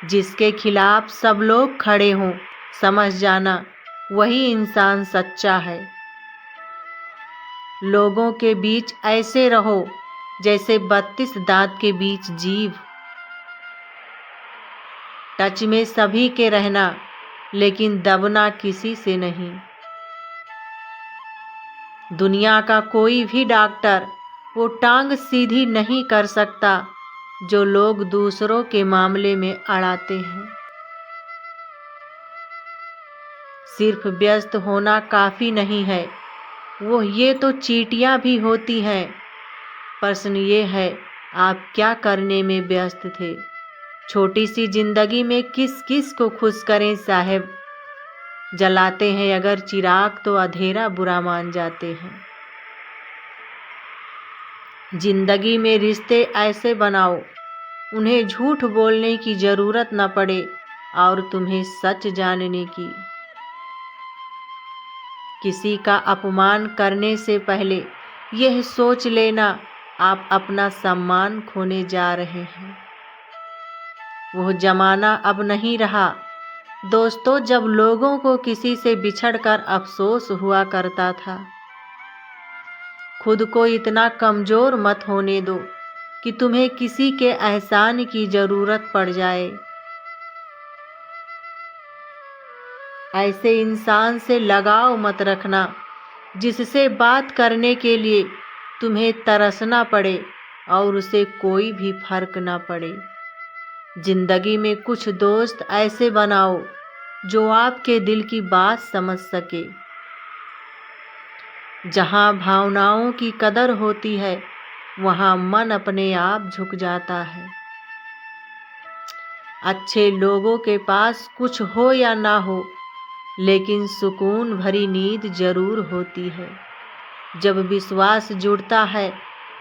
जिसके खिलाफ सब लोग खड़े हों, समझ जाना वही इंसान सच्चा है। लोगों के बीच ऐसे रहो जैसे 32 दांत के बीच जीभ। टच में सभी के रहना, लेकिन दबना किसी से नहीं। दुनिया का कोई भी डॉक्टर वो टांग सीधी नहीं कर सकता जो लोग दूसरों के मामले में अड़ाते हैं। सिर्फ व्यस्त होना काफी नहीं है, वो ये तो चींटियां भी होती हैं। प्रश्न ये है, आप क्या करने में व्यस्त थे? छोटी सी जिंदगी में किस किस को खुश करें साहब। जलाते हैं अगर चिराग तो अंधेरा बुरा मान जाते हैं। जिंदगी में रिश्ते ऐसे बनाओ उन्हें झूठ बोलने की जरूरत न पड़े और तुम्हें सच जानने की। किसी का अपमान करने से पहले यह सोच लेना आप अपना सम्मान खोने जा रहे हैं। वो जमाना अब नहीं रहा दोस्तों जब लोगों को किसी से बिछड़कर अफसोस हुआ करता था। खुद को इतना कमजोर मत होने दो कि तुम्हें किसी के एहसान की जरूरत पड़ जाए। ऐसे इंसान से लगाव मत रखना जिससे बात करने के लिए तुम्हें तरसना पड़े और उसे कोई भी फर्क ना पड़े। जिंदगी में कुछ दोस्त ऐसे बनाओ जो आपके दिल की बात समझ सके। जहाँ भावनाओं की कदर होती है वहाँ मन अपने आप झुक जाता है। अच्छे लोगों के पास कुछ हो या ना हो, लेकिन सुकून भरी नींद जरूर होती है। जब विश्वास जुड़ता है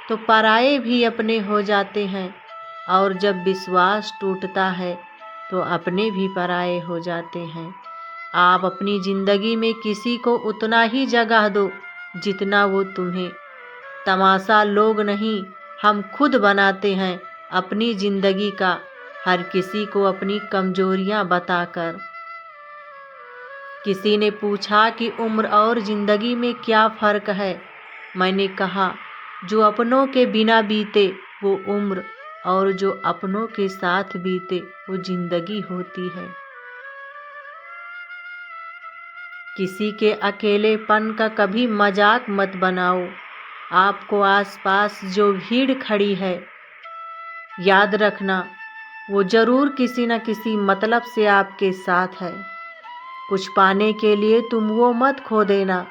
तो पराये भी अपने हो जाते हैं, और जब विश्वास टूटता है तो अपने भी पराये हो जाते हैं। आप अपनी जिंदगी में किसी को उतना ही जगह दो जितना वो तुम्हें। तमाशा लोग नहीं, हम खुद बनाते हैं अपनी जिंदगी का, हर किसी को अपनी कमजोरियां बताकर। किसी ने पूछा कि उम्र और जिंदगी में क्या फ़र्क है। मैंने कहा, जो अपनों के बिना बीते वो उम्र, और जो अपनों के साथ बीते वो जिंदगी होती है। किसी के अकेलेपन का कभी मजाक मत बनाओ। आपको आसपास जो भीड़ खड़ी है, याद रखना वो जरूर किसी न किसी मतलब से आपके साथ है। कुछ पाने के लिए तुम वो मत खो देना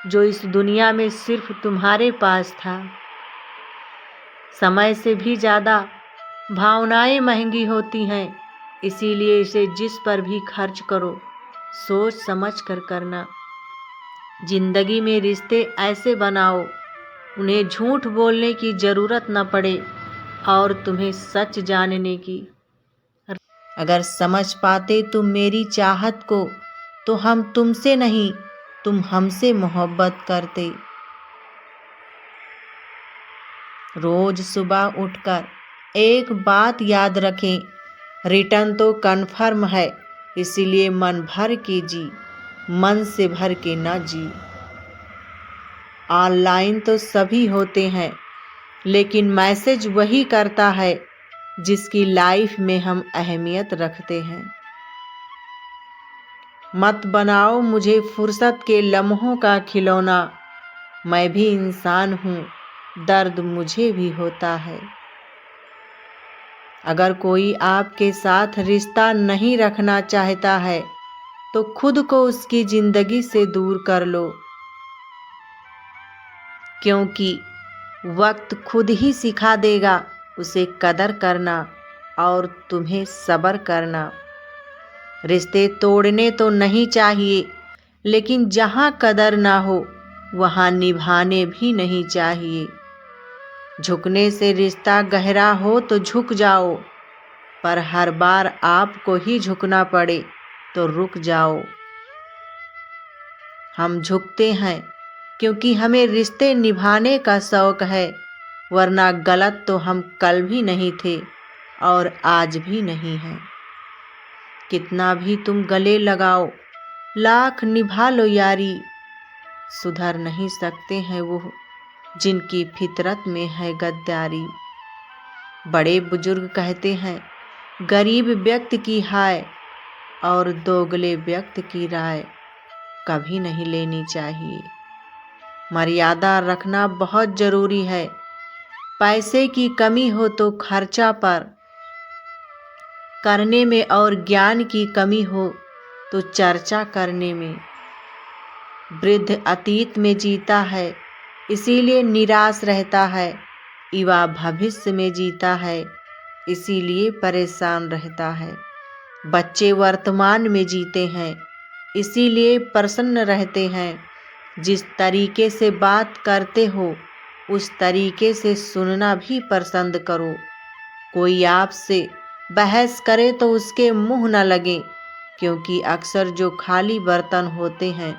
जो इस दुनिया में सिर्फ तुम्हारे पास था। समय से भी ज़्यादा भावनाएं महंगी होती हैं, इसीलिए इसे जिस पर भी खर्च करो सोच समझ कर करना। जिंदगी में रिश्ते ऐसे बनाओ उन्हें झूठ बोलने की ज़रूरत न पड़े और तुम्हें सच जानने की। अगर समझ पाते तुम मेरी चाहत को तो हम तुमसे नहीं, तुम हमसे मोहब्बत करते। रोज सुबह उठकर एक बात याद रखें, रिटर्न तो कन्फर्म है, इसीलिए मन भर के जी, मन से भर के ना जी। ऑनलाइन तो सभी होते हैं, लेकिन मैसेज वही करता है जिसकी लाइफ में हम अहमियत रखते हैं। मत बनाओ मुझे फुर्सत के लम्हों का खिलौना, मैं भी इंसान हूँ, दर्द मुझे भी होता है। अगर कोई आपके साथ रिश्ता नहीं रखना चाहता है तो खुद को उसकी जिंदगी से दूर कर लो, क्योंकि वक्त खुद ही सिखा देगा उसे कदर करना और तुम्हें सब्र करना। रिश्ते तोड़ने तो नहीं चाहिए, लेकिन जहाँ कदर ना हो वहाँ निभाने भी नहीं चाहिए। झुकने से रिश्ता गहरा हो तो झुक जाओ, पर हर बार आपको ही झुकना पड़े तो रुक जाओ। हम झुकते हैं क्योंकि हमें रिश्ते निभाने का शौक है, वरना गलत तो हम कल भी नहीं थे और आज भी नहीं हैं। कितना भी तुम गले लगाओ, लाख निभा लो यारी, सुधर नहीं सकते हैं वो जिनकी फितरत में है गद्दारी। बड़े बुजुर्ग कहते हैं गरीब व्यक्ति की हाय और दोगले व्यक्ति की राय कभी नहीं लेनी चाहिए। मर्यादा रखना बहुत जरूरी है। पैसे की कमी हो तो खर्चा पर करने में और ज्ञान की कमी हो तो चर्चा करने में। वृद्ध अतीत में जीता है इसीलिए निराश रहता है, युवा भविष्य में जीता है इसीलिए परेशान रहता है। बच्चे वर्तमान में जीते हैं इसीलिए प्रसन्न रहते हैं। जिस तरीके से बात करते हो उस तरीके से सुनना भी पसंद करो। कोई आपसे बहस करे तो उसके मुंह न लगे, क्योंकि अक्सर जो खाली बर्तन होते हैं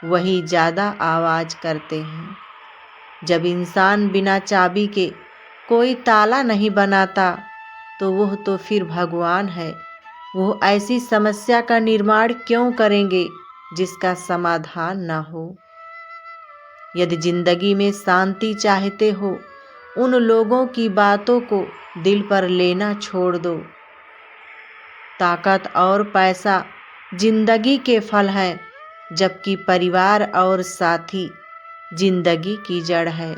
वही ज़्यादा आवाज़ करते हैं। जब इंसान बिना चाबी के कोई ताला नहीं बनाता तो वह तो फिर भगवान है। वो ऐसी समस्या का निर्माण क्यों करेंगे जिसका समाधान ना हो। यदि जिंदगी में शांति चाहते हो, उन लोगों की बातों को दिल पर लेना छोड़ दो। ताकत और पैसा जिंदगी के फल हैं, जबकि परिवार और साथी जिंदगी की जड़ है।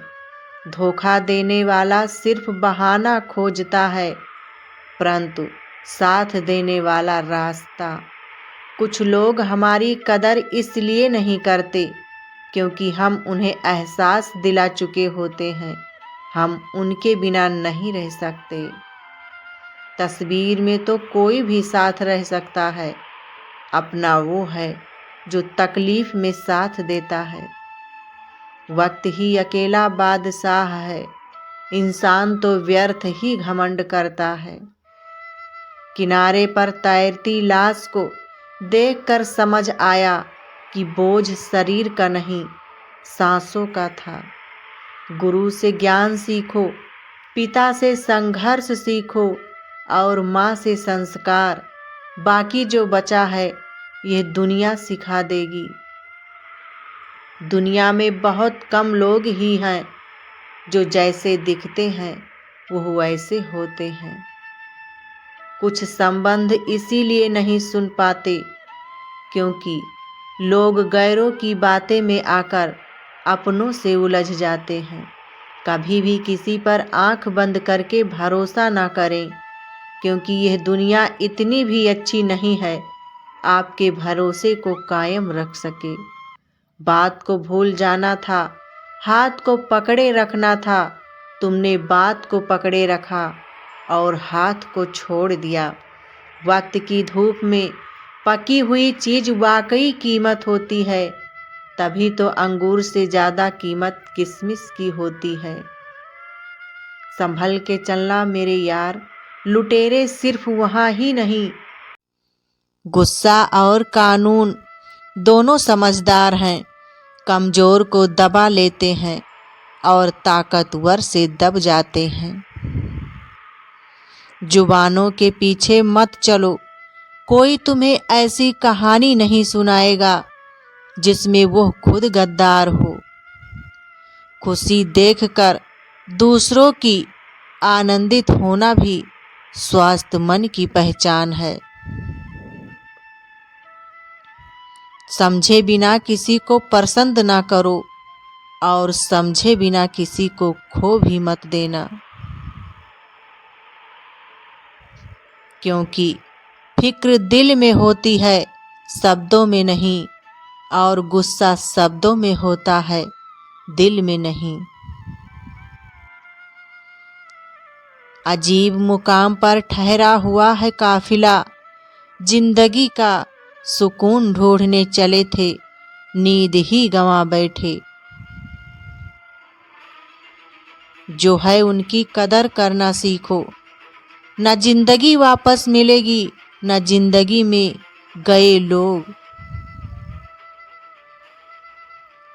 धोखा देने वाला सिर्फ बहाना खोजता है, परंतु साथ देने वाला रास्ता। कुछ लोग हमारी कदर इसलिए नहीं करते क्योंकि हम उन्हें एहसास दिला चुके होते हैं हम उनके बिना नहीं रह सकते। तस्वीर में तो कोई भी साथ रह सकता है, अपना वो है जो तकलीफ में साथ देता है। वक्त ही अकेला बादशाह है, इंसान तो व्यर्थ ही घमंड करता है। किनारे पर तैरती लाश को देखकर समझ आया कि बोझ शरीर का नहीं सांसों का था। गुरु से ज्ञान सीखो, पिता से संघर्ष सीखो और माँ से संस्कार। बाकी जो बचा है यह दुनिया सिखा देगी। दुनिया में बहुत कम लोग ही हैं जो जैसे दिखते हैं वो वैसे होते हैं। कुछ संबंध इसीलिए नहीं सुन पाते क्योंकि लोग गैरों की बातें में आकर अपनों से उलझ जाते हैं। कभी भी किसी पर आंख बंद करके भरोसा ना करें, क्योंकि यह दुनिया इतनी भी अच्छी नहीं है आपके भरोसे को कायम रख सके। बात को भूल जाना था, हाथ को पकड़े रखना था। तुमने बात को पकड़े रखा और हाथ को छोड़ दिया। वक्त की धूप में पकी हुई चीज वाकई कीमत होती है, तभी तो अंगूर से ज़्यादा कीमत किशमिश की होती है। संभल के चलना मेरे यार, लुटेरे सिर्फ वहाँ ही नहीं, गुस्सा और कानून दोनों समझदार हैं। कमज़ोर को दबा लेते हैं और ताकतवर से दब जाते हैं। जुबानों के पीछे मत चलो, कोई तुम्हें ऐसी कहानी नहीं सुनाएगा जिसमें वो खुद गद्दार हो। खुशी देखकर दूसरों की आनंदित होना भी स्वस्थ मन की पहचान है। समझे बिना किसी को पसंद ना करो और समझे बिना किसी को खो भी मत देना, क्योंकि फिक्र दिल में होती है शब्दों में नहीं, और गुस्सा शब्दों में होता है दिल में नहीं। अजीब मुकाम पर ठहरा हुआ है काफिला, जिंदगी का सुकून ढूंढने चले थे, नींद ही गंवा बैठे। जो है उनकी कदर करना सीखो, न जिंदगी वापस मिलेगी न जिंदगी में गए लोग।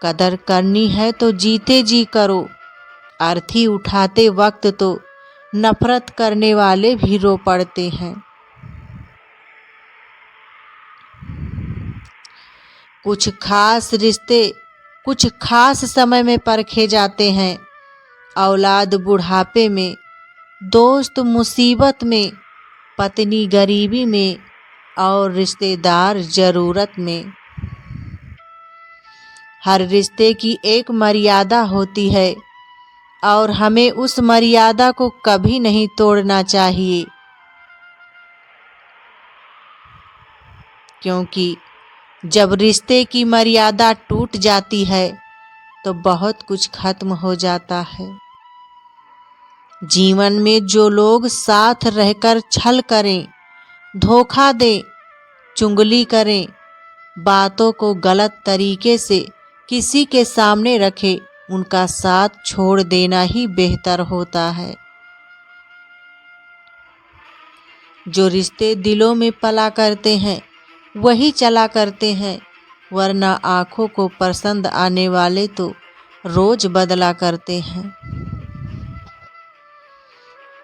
कदर करनी है तो जीते जी करो, अर्थी उठाते वक्त तो नफरत करने वाले भी रो पड़ते हैं। कुछ खास रिश्ते कुछ खास समय में परखे जाते हैं। औलाद बुढ़ापे में, दोस्त मुसीबत में, पत्नी गरीबी में और रिश्तेदार ज़रूरत में। हर रिश्ते की एक मर्यादा होती है और हमें उस मर्यादा को कभी नहीं तोड़ना चाहिए, क्योंकि जब रिश्ते की मर्यादा टूट जाती है तो बहुत कुछ खत्म हो जाता है। जीवन में जो लोग साथ रहकर छल करें, धोखा दें, चुगली करें, बातों को गलत तरीके से किसी के सामने रखें, उनका साथ छोड़ देना ही बेहतर होता है। जो रिश्ते दिलों में पला करते हैं वही चला करते हैं, वरना आँखों को पसंद आने वाले तो रोज बदला करते हैं।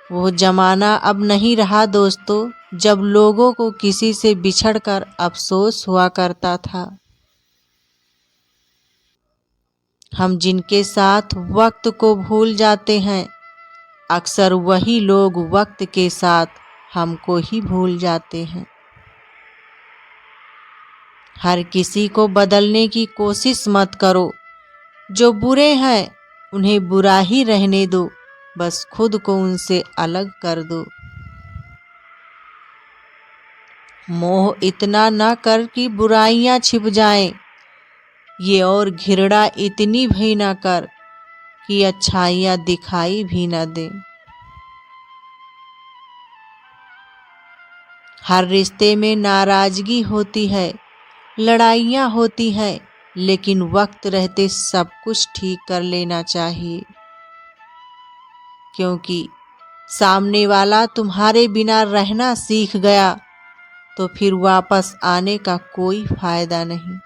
वो जमाना अब नहीं रहा दोस्तों, जब लोगों को किसी से बिछड़कर अफसोस हुआ करता था। हम जिनके साथ वक्त को भूल जाते हैं, अक्सर वही लोग वक्त के साथ हमको ही भूल जाते हैं। हर किसी को बदलने की कोशिश मत करो। जो बुरे हैं उन्हें बुरा ही रहने दो, बस खुद को उनसे अलग कर दो। मोह इतना न कर कि बुराइयां छिप जाएं, ये और घृणा इतनी भी न कर कि अच्छाइयां दिखाई भी न दें। हर रिश्ते में नाराजगी होती है, लड़ाइयाँ होती हैं, लेकिन वक्त रहते सब कुछ ठीक कर लेना चाहिए, क्योंकि सामने वाला तुम्हारे बिना रहना सीख गया तो फिर वापस आने का कोई फायदा नहीं।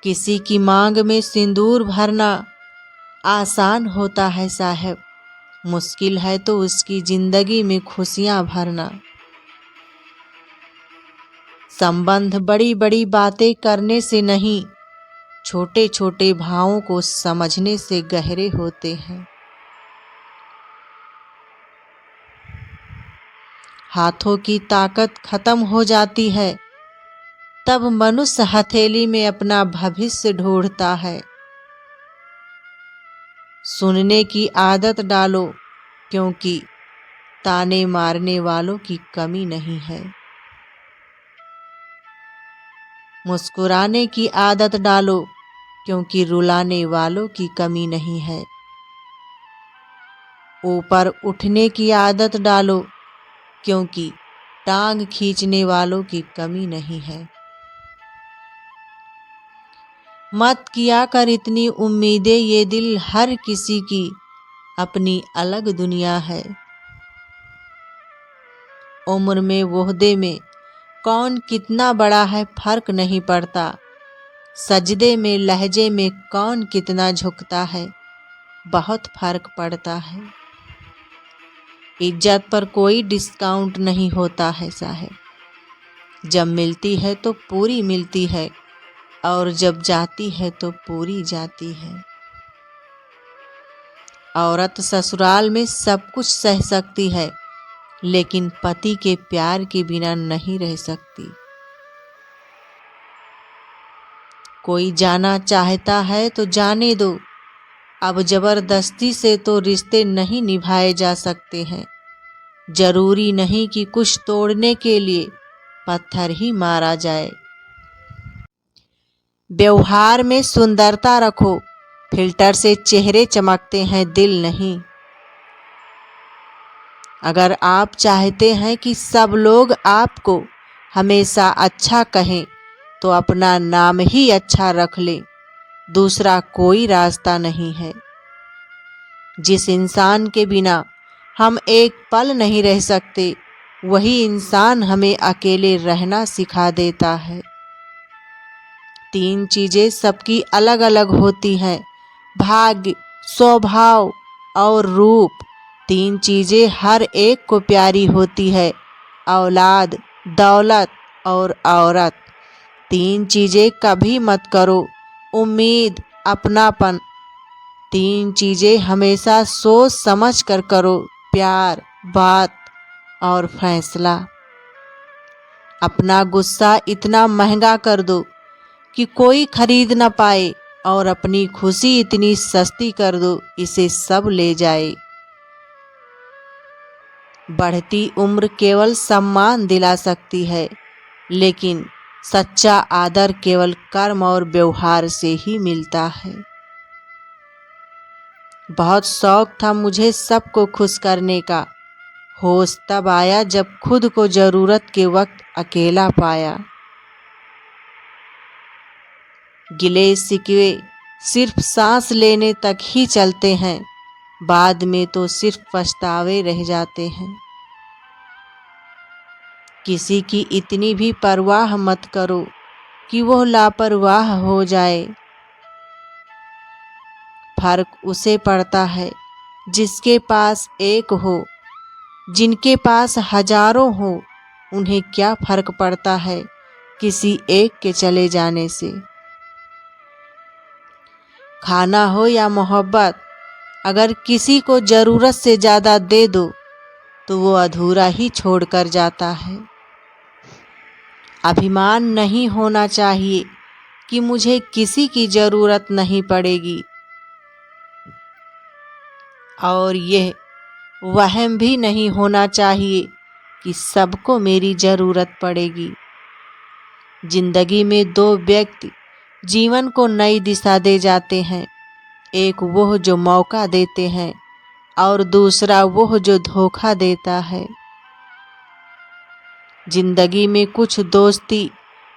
किसी की मांग में सिंदूर भरना आसान होता है साहब, मुश्किल है तो उसकी जिंदगी में खुशियां भरना। संबंध बड़ी बड़ी बातें करने से नहीं, छोटे छोटे भावों को समझने से गहरे होते हैं। हाथों की ताकत खत्म हो जाती है, तब मनुष्य हथेली में अपना भविष्य ढूंढता है। सुनने की आदत डालो, क्योंकि ताने मारने वालों की कमी नहीं है। मुस्कुराने की आदत डालो, क्योंकि रुलाने वालों की कमी नहीं है। ऊपर उठने की आदत डालो, क्योंकि टांग खींचने वालों की कमी नहीं है। मत किया कर इतनी उम्मीदें, ये दिल हर किसी की अपनी अलग दुनिया है। उम्र में वोहदे में कौन कितना बड़ा है फर्क नहीं पड़ता, सजदे में लहजे में कौन कितना झुकता है बहुत फर्क पड़ता है। इज्जत पर कोई डिस्काउंट नहीं होता है साहब, जब मिलती है तो पूरी मिलती है और जब जाती है तो पूरी जाती है। औरत ससुराल में सब कुछ सह सकती है, लेकिन पति के प्यार के बिना नहीं रह सकती। कोई जाना चाहता है तो जाने दो, अब जबरदस्ती से तो रिश्ते नहीं निभाए जा सकते हैं। जरूरी नहीं कि कुछ तोड़ने के लिए पत्थर ही मारा जाए। व्यवहार में सुंदरता रखो, फिल्टर से चेहरे चमकते हैं दिल नहीं। अगर आप चाहते हैं कि सब लोग आपको हमेशा अच्छा कहें तो अपना नाम ही अच्छा रख लें, दूसरा कोई रास्ता नहीं है। जिस इंसान के बिना हम एक पल नहीं रह सकते, वही इंसान हमें अकेले रहना सिखा देता है। 3 चीजें सबकी अलग अलग होती हैं, भाग्य, स्वभाव और रूप। 3 चीजें हर एक को प्यारी होती है, औलाद, दौलत और औरत। 3 चीज़ें कभी मत करो, उम्मीद, अपनापन। 3 चीज़ें हमेशा सोच समझ कर करो, प्यार, बात और फैसला। अपना गुस्सा इतना महंगा कर दो कि कोई खरीद न पाए, और अपनी खुशी इतनी सस्ती कर दो इसे सब ले जाए। बढ़ती उम्र केवल सम्मान दिला सकती है, लेकिन सच्चा आदर केवल कर्म और व्यवहार से ही मिलता है। बहुत शौक था मुझे सबको खुश करने का, होश तब आया जब खुद को जरूरत के वक्त अकेला पाया। गिले शिकवे सिर्फ सांस लेने तक ही चलते हैं, बाद में तो सिर्फ पछतावे रह जाते हैं। किसी की इतनी भी परवाह मत करो कि वो लापरवाह हो जाए। फर्क उसे पड़ता है जिसके पास एक हो, जिनके पास हजारों हो उन्हें क्या फर्क पड़ता है किसी एक के चले जाने से। खाना हो या मोहब्बत, अगर किसी को ज़रूरत से ज़्यादा दे दो तो वो अधूरा ही छोड़कर जाता है। अभिमान नहीं होना चाहिए कि मुझे किसी की ज़रूरत नहीं पड़ेगी, और यह वहम भी नहीं होना चाहिए कि सबको मेरी ज़रूरत पड़ेगी। जिंदगी में 2 व्यक्ति जीवन को नई दिशा दे जाते हैं, एक वो जो मौका देते हैं और दूसरा वो जो धोखा देता है। जिंदगी में कुछ दोस्ती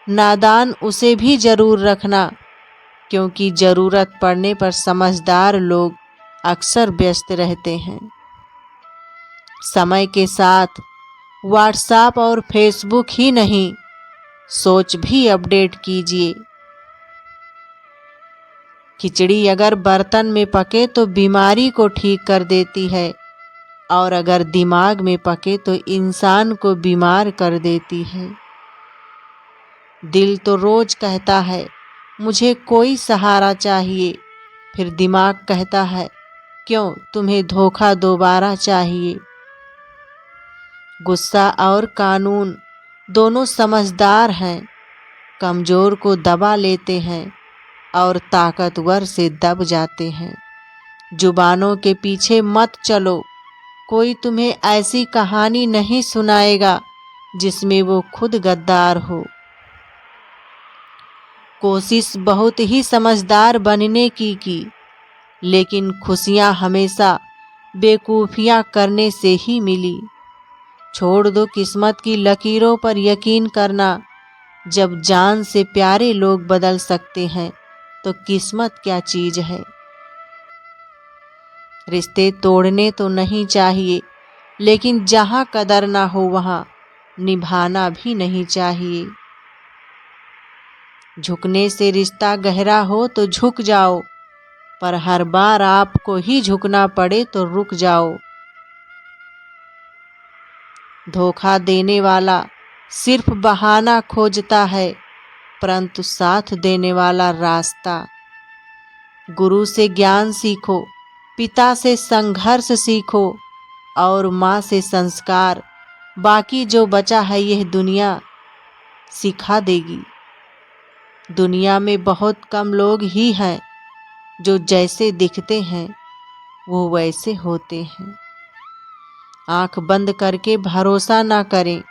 नादान उसे भी ज़रूर रखना, क्योंकि ज़रूरत पड़ने पर समझदार लोग अक्सर व्यस्त रहते हैं। समय के साथ व्हाट्सएप और फेसबुक ही नहीं, सोच भी अपडेट कीजिए। खिचड़ी अगर बर्तन में पके तो बीमारी को ठीक कर देती है, और अगर दिमाग में पके तो इंसान को बीमार कर देती है। दिल तो रोज कहता है मुझे कोई सहारा चाहिए, फिर दिमाग कहता है क्यों तुम्हें धोखा दोबारा चाहिए। गुस्सा और कानून दोनों समझदार हैं, कमज़ोर को दबा लेते हैं और ताकतवर से दब जाते हैं। जुबानों के पीछे मत चलो, कोई तुम्हें ऐसी कहानी नहीं सुनाएगा जिसमें वो खुद गद्दार हो। कोशिश बहुत ही समझदार बनने की, लेकिन खुशियाँ हमेशा बेवकूफ़ियाँ करने से ही मिली। छोड़ दो किस्मत की लकीरों पर यकीन करना, जब जान से प्यारे लोग बदल सकते हैं तो किस्मत क्या चीज़ है। रिश्ते तोड़ने तो नहीं चाहिए, लेकिन जहाँ कदर ना हो वहाँ निभाना भी नहीं चाहिए। झुकने से रिश्ता गहरा हो तो झुक जाओ, पर हर बार आपको ही झुकना पड़े तो रुक जाओ। धोखा देने वाला सिर्फ बहाना खोजता है, परंतु साथ देने वाला रास्ता। गुरु से ज्ञान सीखो, पिता से संघर्ष सीखो और माँ से संस्कार। बाकी जो बचा है यह दुनिया सिखा देगी। दुनिया में बहुत कम लोग ही हैं जो जैसे दिखते हैं वो वैसे होते हैं। आंख बंद करके भरोसा ना करें,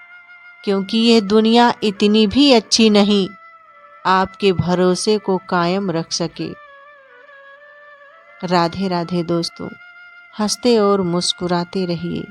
क्योंकि यह दुनिया इतनी भी अच्छी नहीं आपके भरोसे को कायम रख सके। राधे राधे दोस्तों, हंसते और मुस्कुराते रहिए।